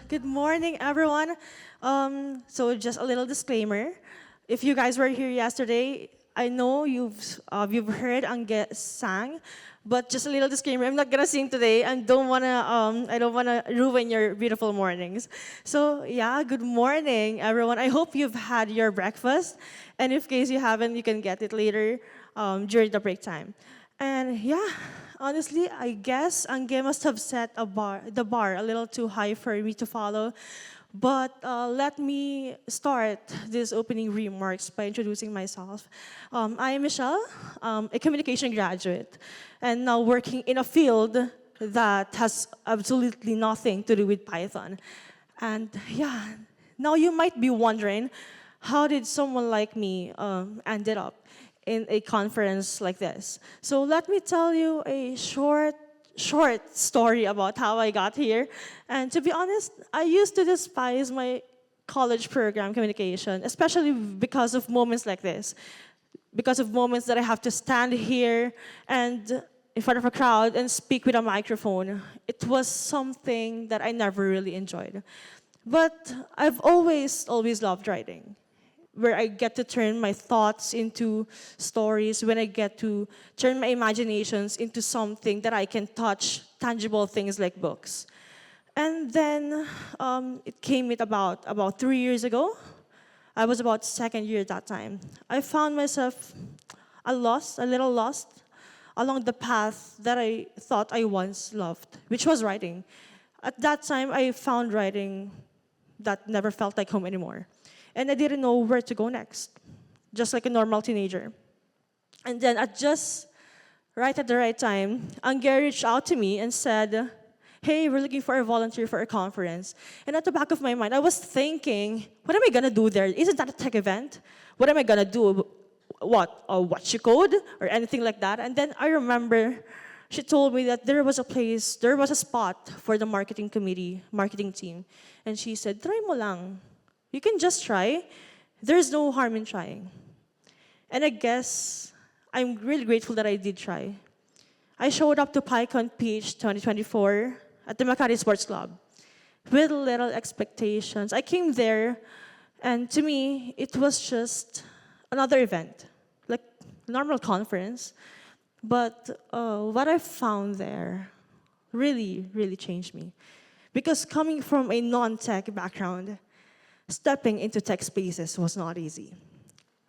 Good morning, everyone. So just a little disclaimer. If you guys were here yesterday, I know you've heard Angge sang, but just a little disclaimer. I'm not gonna sing today, and I don't wanna ruin your beautiful mornings. So yeah, good morning, everyone. I hope you've had your breakfast, and if case you haven't, you can get it later during the break time. And yeah, honestly, I guess Angge must have set the bar a little too high for me to follow. But let me start these opening remarks by introducing myself. I am Michelle, a communication graduate, and now working in a field that has absolutely nothing to do with Python. And yeah, now you might be wondering, how did someone like me ended up in a conference like this? So let me tell you a short story about how I got here. And to be honest, I used to despise my college program communication, especially because of moments like this. Because of moments that I have to stand here and in front of a crowd and speak with a microphone. It was something that I never really enjoyed. But I've always loved writing, where I get to turn my thoughts into stories, when I get to turn my imaginations into something that I can touch, tangible things like books. And then it came at about 3 years ago. I was about second year at that time. I found myself a little lost along the path that I thought I once loved, which was writing. At that time, I found writing that never felt like home anymore. And I didn't know where to go next, just like a normal teenager. And then right at the right time, Angge reached out to me and said, hey, we're looking for a volunteer for a conference. And at the back of my mind, I was thinking, what am I gonna do there? Isn't that a tech event? What am I gonna do? What, watch you code or anything like that? And then I remember she told me that there was a spot for the marketing team. And she said, try mo lang. You can just try. There's no harm in trying. And I guess I'm really grateful that I did try. I showed up to PyCon Peach 2024 at the Makati Sports Club with little expectations. I came there, and to me, it was just another event, like a normal conference. But what I found there really changed me. Because coming from a non-tech background, stepping into tech spaces was not easy.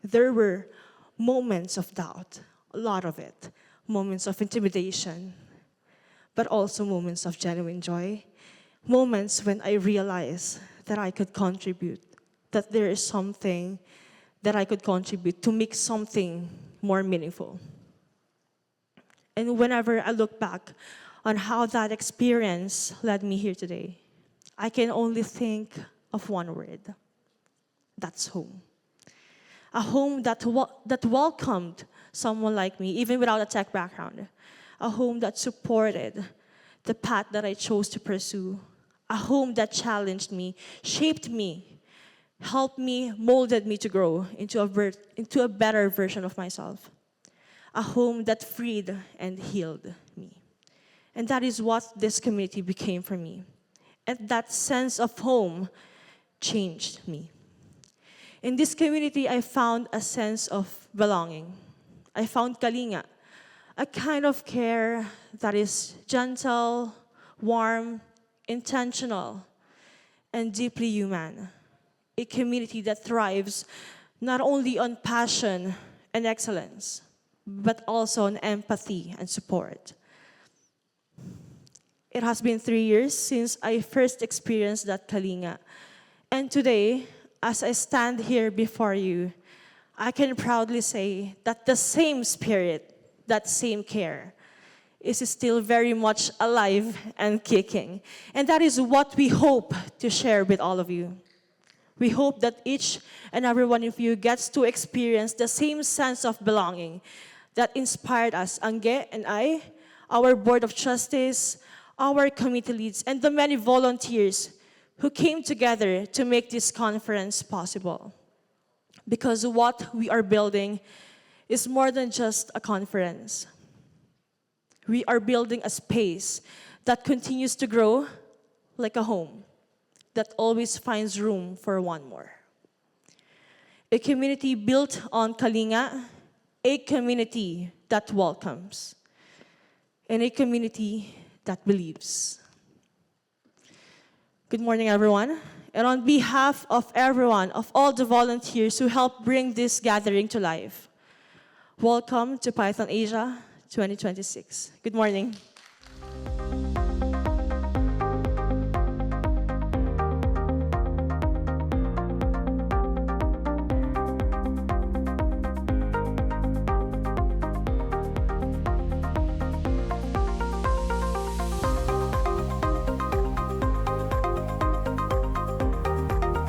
There were moments of doubt, a lot of it, moments of intimidation, but also moments of genuine joy, moments when I realized that I could contribute, that there is something that I could contribute to make something more meaningful. And whenever I look back on how that experience led me here today, I can only think of one word. That's home. A home that welcomed someone like me, even without a tech background. A home that supported the path that I chose to pursue. A home that challenged me, shaped me, helped me, molded me to grow into a better version of myself. A home that freed and healed me. And that is what this community became for me. And that sense of home changed me. In this community, I found a sense of belonging. I found kalinga, a kind of care that is gentle, warm, intentional, and deeply human. A community that thrives not only on passion and excellence, but also on empathy and support. It has been 3 years since I first experienced that kalinga. And today, as I stand here before you, I can proudly say that the same spirit, that same care, is still very much alive and kicking. And that is what we hope to share with all of you. We hope that each and every one of you gets to experience the same sense of belonging that inspired us, Angge and I, our board of trustees, our committee leads, and the many volunteers who came together to make this conference possible. Because what we are building is more than just a conference. We are building a space that continues to grow like a home, that always finds room for one more. A community built on Kalinga, a community that welcomes, and a community that believes. Good morning, everyone. And on behalf of everyone, of all the volunteers who helped bring this gathering to life, welcome to PythonAsia 2026. Good morning.